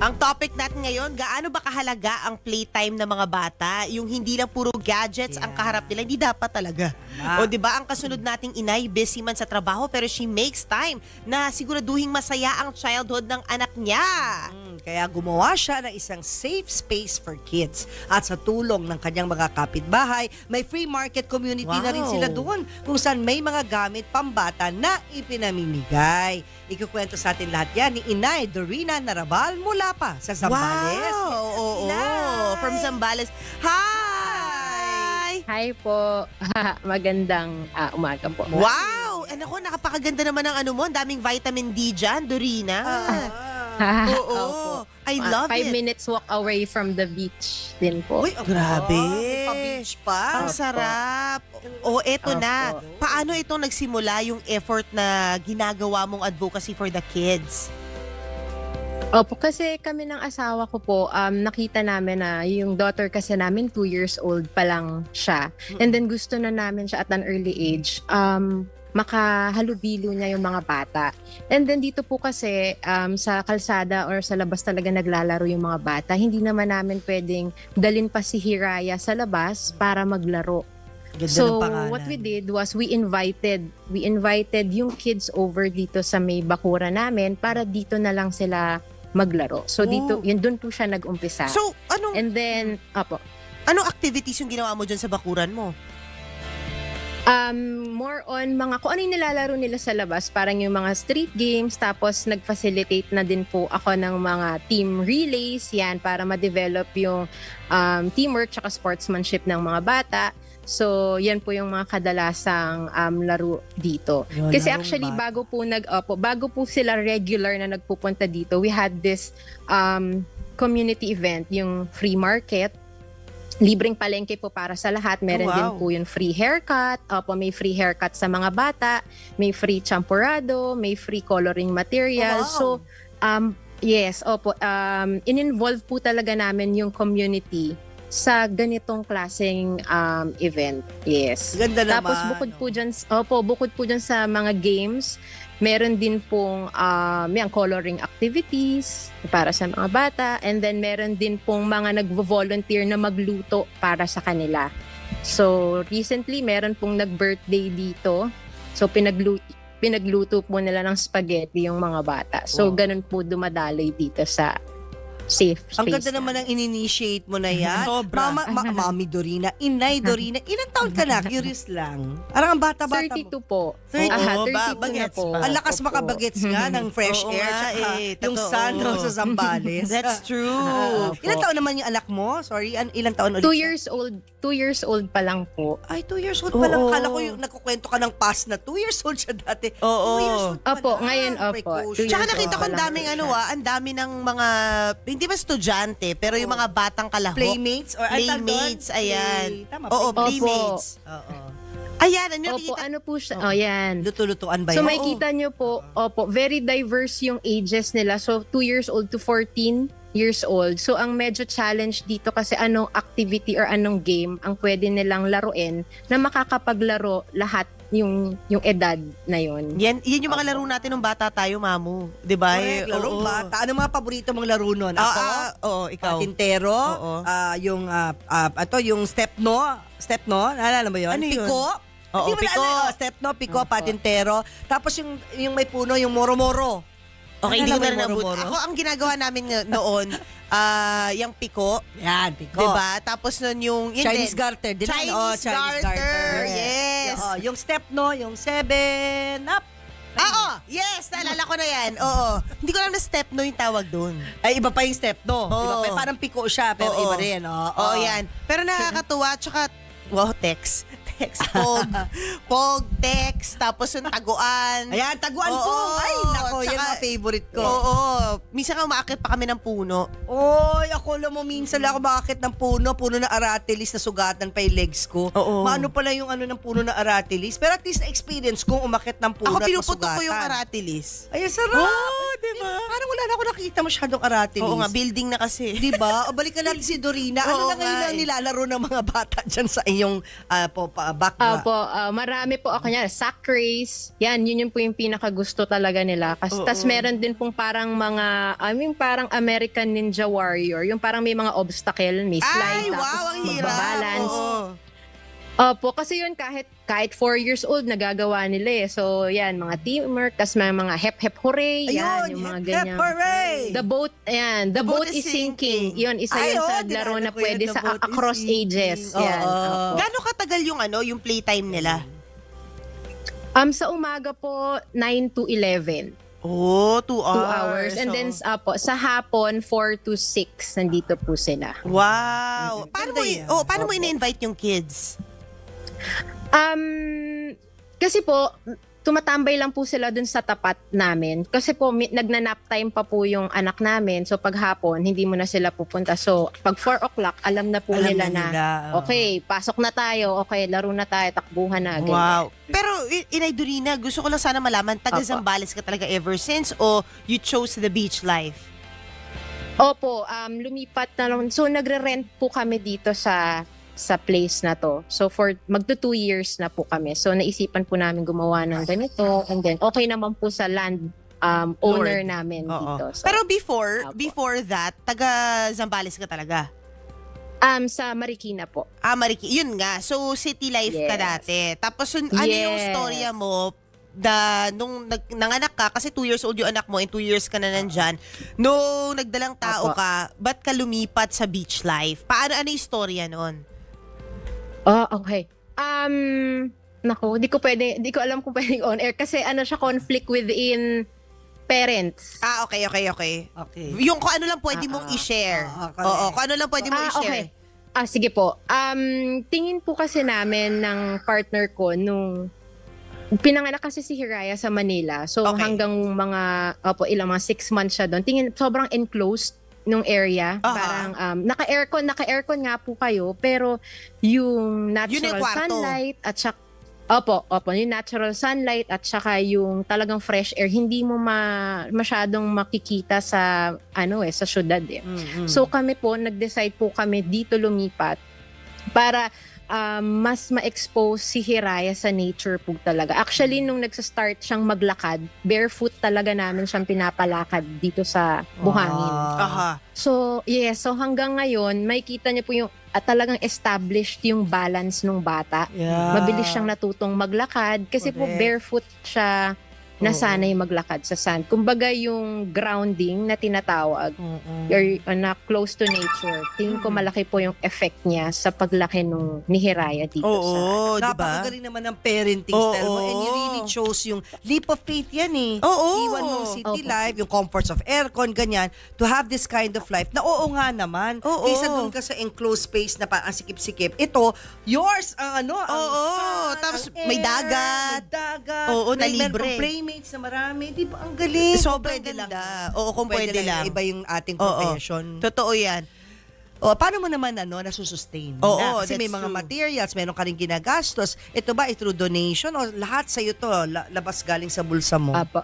Ang topic natin ngayon, gaano ba kahalaga ang playtime ng mga bata? Yung hindi lang puro gadgets ang kaharap nila, hindi dapat talaga. O 'di ba ang kasunod nating inay, busy man sa trabaho pero she makes time na siguraduhing masaya ang childhood ng anak niya. Kaya gumawa siya ng isang safe space for kids. At sa tulong ng kanyang mga kapitbahay, may free market community na rin sila doon kung saan may mga gamit pambata na ipinamimigay. Ikukwento sa atin lahat yan ni Inay Dorina Narabal mula pa sa Zambales. Wow! Oo, from Zambales. Hi! Hi po. Magandang umaga po. Wow! Ako, nakapakaganda naman ng ano mo. Ang daming vitamin D dyan, Dorina. Oo. I love 5 it. minutes walk away from the beach din po. Uy, Grabe. Pa-beach pa. Ang sarap. O, eto na. Paano itong nagsimula yung effort na ginagawa mong advocacy for the kids? Opo, kasi kami ng asawa ko po, nakita namin na yung daughter kasi namin 2 years old pa lang siya. And then gusto na namin siya at an early age, makahalubilo niya yung mga bata. And then dito po kasi sa kalsada or sa labas talaga naglalaro yung mga bata. Hindi naman namin pwedeng dalin pa si Hiraya sa labas para maglaro. Ganda So ng pangalan. what we did was we invited yung kids over dito sa may bakura namin para dito na lang sila maglaro. So dito, yun doon po siya nag-umpisa. So, And then, anong activities yung ginawa mo dyan sa bakuran mo? more on mga kung ano yung nilalaro nila sa labas, parang yung mga street games, tapos nag-facilitate na din po ako ng mga team relays, yan, para ma-develop yung teamwork tsaka sportsmanship ng mga bata. So, yan po yung mga kadalasang laro dito. Yun, Kasi actually, bago po sila regular na nagpupunta dito, we had this community event, yung free market. Libreng palengke po para sa lahat. Meron din po yung free haircut. May free haircut sa mga bata. May free champurado. May free coloring material. So, yes, in-involve po talaga namin yung community sa ganitong klaseng event. Yes. Ganda naman. Tapos bukod po dyan sa mga games, meron din pong yung coloring activities para sa mga bata, and then meron din pong mga nagvo-volunteer na magluto para sa kanila. So recently meron pong nag-birthday dito. So pinagluto po nila ng spaghetti yung mga bata. So ganun po dumadaloy dito sa safe space. Ang ganda naman ang in-initiate mo na yan. Sobra. Mami Dorina, Inay Dorina, ilang taon ka na? Curious lang. Arang ang bata-bata 32 po. 32 32 na po. Ang lakas makabagets nga ng fresh Oo air nga tsaka yung totoo. sun sa Zambales. That's true. Ilang taon naman yung anak mo? Sorry, ilang taon ulit? 2 years old. 2 years old pa lang po. Ay, 2 years old pa lang. Kala ko yung nagkukwento ka ng past na 2 years old siya dati. Oo. 2 years old pa Opo, lang. ngayon, opo. Precaution. Tsaka Years nakita ko old ang pa lang daming po ano siya. ang dami ng mga, hindi ba estudyante, pero yung mga batang kalahok. Playmates? Or Playmates, ayan. Tama, Oo, playmates. playmates. Oo. Ayan, ano Opo, nakita? ano po siya? Oh, yan. Luto-lutuan ba yan? So makikita nyo po, very diverse yung ages nila. So 2 years old to 14 years old. So ang medyo challenge dito kasi anong activity or anong game ang pwede nilang laruin na makakapaglaro lahat yung edad na yon. Yan yung mga laro natin nung bata tayo, mamu. 'Di ba? Correct, larong Oo. bata. Ano mga paborito mong laro nun? Ako? Oo, ikaw. Patintero, Oo. yung stepno, naalala mo yun? Ano yun? Piko. Oo, Hindi mo piko. naalala, stepno, piko, patintero. Tapos yung may puno, yung moro-moro. Okay, hindi ko na Naalala mo rin yung nabut. moro-moro? Ako, ang ginagawa namin noon, yung piko. Yan, piko. Diba? Tapos nun yung... Chinese garter. Din Chinese garter. Yes. Yung stepno, yung 7-up. Oo, yes, naalala ko na yan. Oo. Hindi ko alam na step no yung tawag doon. Ay, iba pa yung stepno. Oo. Iba pa, parang piko siya, pero Oo. iba rin. Oo, yan. Pero nakakatuwa, tsaka, text. Pog, text, tapos yung taguan. Ayan, taguan po. Oo, Ay, nako, yan tsaka- ang favorite ko. Oo. Minsan nga umaakit pa kami ng puno. Oy, ako alam mo, minsan lang ako makakit ng puno na aratilis na sugatan pa yung legs ko. Oo. Maano pala yung ano ng puno na aratilis. Pero at least na-experience kong umakit ng puno Ako at pinuputok masugatan. ko yung aratilis. Ay, sarap. Oh, diba? Parang wala na ako nakita masyadong Aratilis. Oo nga, building na kasi. Diba? O balikan natin si Dorina. Ano Oo na ngayon nga ang eh. nilalaro ng mga bata dyan sa iyong background? Opo, marami po ako niya. Sack race. Yan, yun po yung pinakagusto talaga nila. Tas meron din pong parang mga, parang American Ninja Warrior. Yung parang may mga obstacle, may slide, Ay, wow, tapos ang hirap. magbabalance. Oo. Opo, kasi yun kahit 4 years old nagagawa nila eh. So yan, mga teamwork, tas may mga hep hooray, yan, yung mga ganyan. hooray! The boat, ayan, the boat is sinking. Yun, isa Ay, yun sa dinala laro na ko yun, pwede The sa Boat is across Sinking. ages. Yan. Oo. Opo. Gaano katagal yung playtime nila? Sa umaga po, 9 to 11. Oh, 2 hours. 2 hours. And then sa hapon, 4 to 6, nandito po sila. Wow. Paano mo ina-invite yung kids? Kasi po, tumatambay lang po sila dun sa tapat namin. Kasi po, nagna-nap time pa po yung anak namin. So, pag hapon, hindi mo na sila pupunta. So, pag 4 o'clock, alam na po nila na, okay, pasok na tayo. Okay, laro na tayo, takbuhan na. Ganyan. Wow. Pero, Inay Dorina, gusto ko lang sana malaman, taga Zambales ka talaga ever since o you chose the beach life? Opo, lumipat na lang. So, nagre-rent po kami dito sa place na to. So magto 2 years na po kami. So naisipan po namin gumawa ng ganito, and then okay naman po sa land owner namin dito. So, pero before that, taga Zambales ka talaga? Sa Marikina po. Yun nga. So city life ka Yes. dati. Tapos ano yung storya mo nung nanganak ka, kasi 2 years old yung anak mo and 2 years ka na nandyan, nung nagdalang tao ka, ba't ka lumipat sa beach life? Ano yung storya nun? Okay. Naku, di ko alam kung pwedeng on air kasi siya conflict within parents. Okay. Okay. Yung kung ano lang pwede mong i-share. Oo, kung ano lang pwede mong i-share. Okay. Sige po. Tingin po kasi namin ng partner ko nung pinanganak kasi si Hiraya sa Manila. So hanggang ilang mga 6 months siya doon. Tingin sobrang enclosed nung area. Parang naka-aircon nga po kayo, pero yung natural sunlight at saka yung natural sunlight at saka yung talagang fresh air, hindi mo masyadong makikita sa sa syudad eh. Mm-hmm. So kami po, nag-decide po kami dito lumipat para mas ma-expose si Hiraya sa nature po talaga. Actually, nung nagsa-start siyang maglakad, barefoot talaga namin siyang pinapalakad dito sa buhangin. So hanggang ngayon, makikita niyo po yung talagang established yung balance ng bata. Yeah. Mabilis siyang natutong maglakad kasi po barefoot siya nasanay maglakad sa sand. Kumbaga yung grounding na tinatawag, na close to nature, tingin ko malaki po yung effect niya sa paglaki ni Hiraya dito sa... diba? Napakagaling naman ng parenting style mo, and you really chose yung leap of faith yan eh. Iwan mong city life, yung comforts of aircon, ganyan, to have this kind of life na nga naman. Kaysa dun ka sa enclosed space na parang sikip-sikip. Ito, yours, ang sun, tapos ang air, may dagat. Na libre. Playmates na marami. Di ba? Ang galing. Sobrang ganda. Kung pwede lang. Iba yung ating profession. Totoo yan. Paano mo naman nasusustain? Kasi may mga materials, meron ka rin ginagastos. Ito ba, through donation o lahat sa'yo to, labas galing sa bulsa mo? Apo.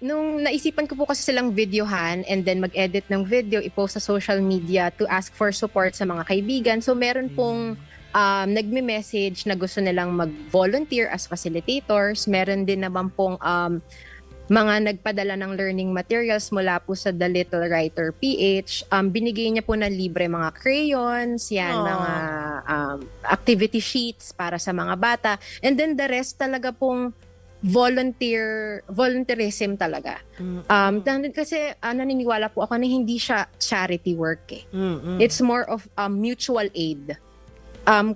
Nung naisipan ko po kasi silang videohan and then mag-edit ng video, i-post sa social media to ask for support sa mga kaibigan. So meron pong nagme-message na gusto nilang mag-volunteer as facilitators. Meron din naman pong mga nagpadala ng learning materials mula po sa The Little Writer PH. Binigay niya po na libre mga crayons, mga activity sheets para sa mga bata. And then the rest talaga pong volunteerism talaga. Kasi naniniwala po ako na hindi siya charity work eh. It's more of mutual aid.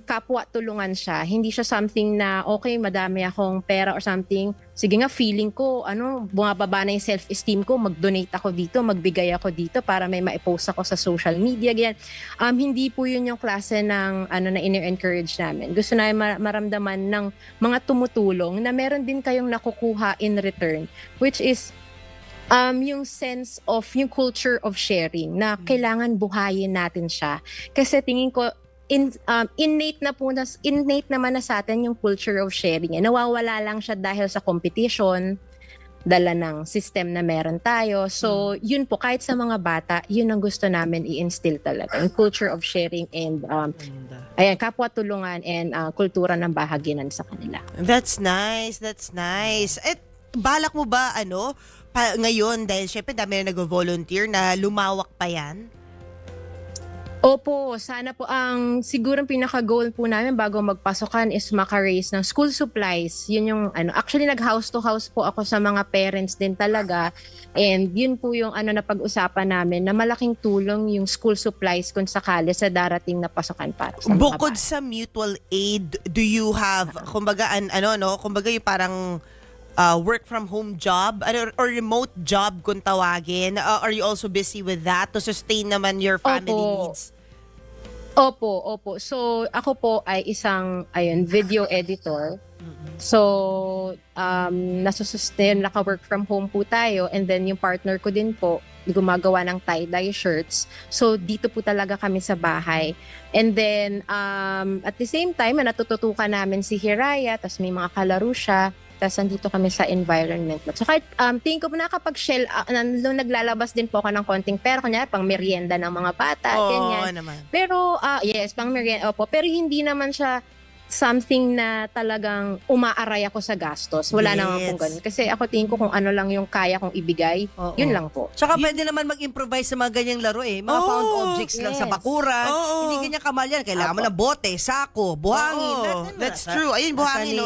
Kapwa tulungan siya. Hindi siya something na, okay, madami akong pera or something. Sige nga, feeling ko, bumababa na yung self-esteem ko, mag-donate ako dito, magbigay ako dito para may ma-post ako sa social media, ganyan. Hindi po yun yung klase ng, na in-encourage namin. Gusto namin maramdaman ng mga tumutulong na meron din kayong nakukuha in return, which is, yung sense of, yung culture of sharing, na kailangan buhayin natin siya. Kasi tingin ko, innate naman na sa atin yung culture of sharing. Nawawala lang siya dahil sa competition, dala ng system na meron tayo. So, yun po, kahit sa mga bata, yun ang gusto namin i-instill talaga. Yung culture of sharing and kapwa-tulungan and kultura ng bahaginan sa kanila. That's nice. At balak mo ba, ngayon, dahil syempre dami na nag-volunteer na lumawak pa yan? Opo, sana po siguro pinaka-goal po namin bago magpasokan is maka-raise ng school supplies. Yun yung actually nag-house to house po ako sa mga parents din talaga. And yun po yung na pag-usapan namin na malaking tulong yung school supplies kung sakali sa darating na pasokan para sa mga Bukod bata. sa mutual aid, do you have kumbaga yung parang work from home job or remote job kung tawagin? Are you also busy with that to sustain naman your family needs? Opo. So, ako po ay isang video editor. So, nasusustain, naka-work from home po tayo. And then, yung partner ko din po, gumagawa ng tie-dye shirts. So, dito po talaga kami sa bahay. And then, at the same time, natututukan namin si Hiraya, tapos may mga kalaro siya. Tapos nandito kami sa environment. So kahit tingin ko po nakapag-shell, naglalabas din po ako ng konting pera, kunyari pang merienda ng mga bata, ganyan. Naman. Pero, yes, pang merienda, opo. Pero hindi naman siya something na talagang umaaray ako sa gastos. Wala naman pong ganun. Kasi ako tingin ko kung ano lang yung kaya kong ibigay, yun lang po. Tsaka pwede naman mag-improvise sa mga ganyang laro Mga found objects lang sa bakuran. Hindi ganyan kamal yan. Kailangan mo na bote, sako, buhangin. That's true. Ayun, buhangin.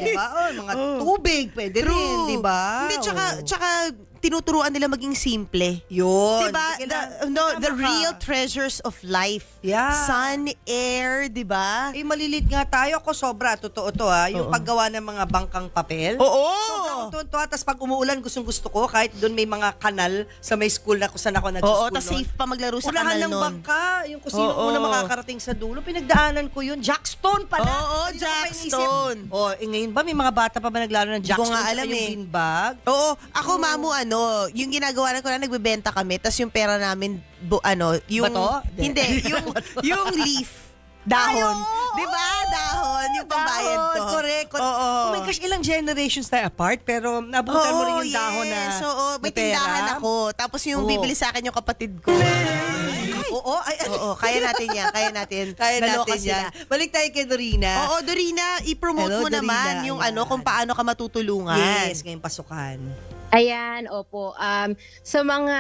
Diba? Mga tubig, pwede rin, diba? Hindi, tsaka tinuturuan nila maging simple. Yun. Diba? The real treasures of life. Yeah. Sun, air, diba? Malilit nga tayo. Ako sobra. Totoo to Yung paggawa ng mga bangkang papel. Oo. Sobra ako tuwa. Tapos pag umuulan, gusto ko. Kahit doon may mga kanal sa may school na kung saan ako nag-school. Oo, tas safe pa maglaro sa unahan kanal ng nun. bangka. Yung kung sino una makakarating sa dulo. Pinagdaanan ko yun. Jackstone pala. Oo, Jackstone. Ngayon ba may mga bata pa ba naglaro ng Jackstone? nga alam yung beanbag? Oo. Ako, mamu, yung ginagawa ko na nagbebenta kami, tas yung pera namin, yung... Bato? Hindi, yung leaf. Dahon. Diba? Dahon. Yung pambayad ko. Correct. Oo. Oh my gosh, ilang generations tayo apart, pero nabutan mo rin yung dahon na may na pera. tindahan ako. Tapos yung bibili sa akin yung kapatid ko. Oo, kaya natin yan. Kaya natin Naloka yan. sila. Balik tayo kay Dorina. Oo, Dorina, i-promote Hello, mo naman Dorina. yung kung paano ka matutulungan. Yes, ngayong pasukan. Ayan, opo. Sa mga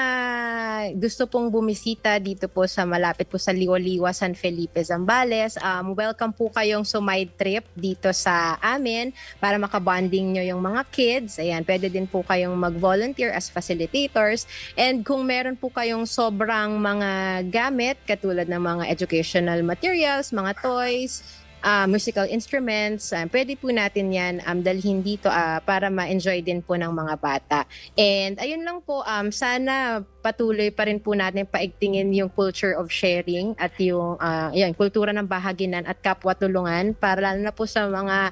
gusto pong bumisita dito po sa malapit po sa Liwaliwa, San Felipe, Zambales, welcome po kayong sumide trip dito sa amin para makabonding nyo yung mga kids. Ayan, pwede din po kayong mag-volunteer as facilitators. And kung meron po kayong sobrang mga gamit, katulad ng mga educational materials, mga toys, musical instruments, pwede po natin yan dalhin dito para ma-enjoy din po ng mga bata. And ayun lang po, sana patuloy pa rin po natin paigtingin yung culture of sharing at yung kultura ng bahaginan at kapwa-tulungan para lalo na po sa mga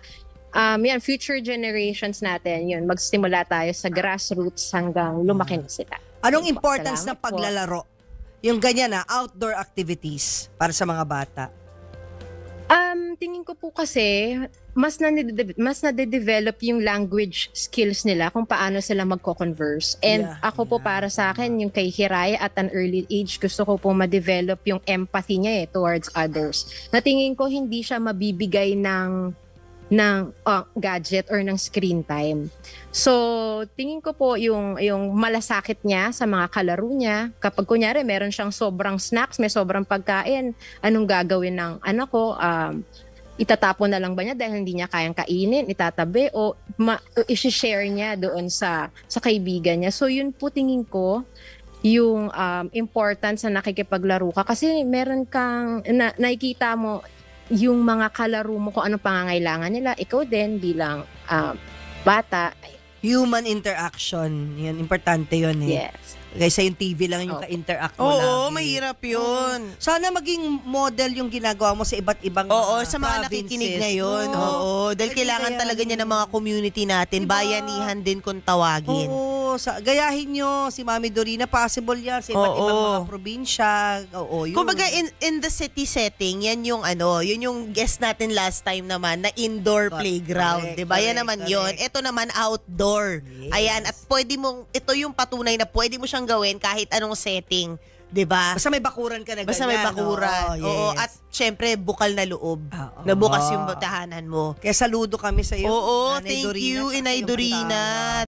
future generations natin, magsimula tayo sa grassroots hanggang lumaki na sila. Anong importance ng Salamat po. paglalaro? Yung ganyan outdoor activities para sa mga bata. Tingin ko po kasi mas nade-develop yung language skills nila kung paano sila magko-converse. And ako po para sa akin, yung kay Hiraya at an early age, gusto ko po ma-develop yung empathy niya towards others. Natingin ko hindi siya mabibigay ng gadget or ng screen time. So, tingin ko po yung malasakit niya sa mga kalaro niya. Kapag kunyari meron siyang sobrang snacks, may sobrang pagkain, anong gagawin ng anak ko? Itatapon na lang ba niya dahil hindi niya kayang kainin, itatabi, o i-share niya doon sa kaibigan niya. So, yun po tingin ko yung importance na nakikipaglaro ka. Kasi meron kang, nakikita mo, yung mga kalaro mo kung anong pangangailangan nila, ikaw din bilang bata. Human interaction. Yan, importante yun Yes. Kaysa yung TV lang yung ka-interact mo lagi. Oo, mahirap yun. Sana maging model yung ginagawa mo sa iba't ibang Sa mga nakikinig ngayon. Dahil kailangan talaga niya ng mga community natin. Diba? Bayanihan din kung tawagin. Oo, gayahin nyo si Mami Dorina, possible yan sa iba't ibang mga probinsya. Oo, yun. Kumbaga in the city setting, yan yung yun yung guest natin last time naman na indoor playground, 'di ba? Yan naman yun. Ito naman outdoor. Yes. Ayan, at ito yung patunay na pwede mo siyang gawin kahit anong setting. 'Di ba? Basta may bakuran ka na ganyan. Basta may bakuran. Oo, yes. at syempre bukal na loob. Nabukas yung tahanan mo. Kaya saludo kami sa iyo. Oo, Nanay thank Dorina, you, sa Inay iyong Dorina. bata.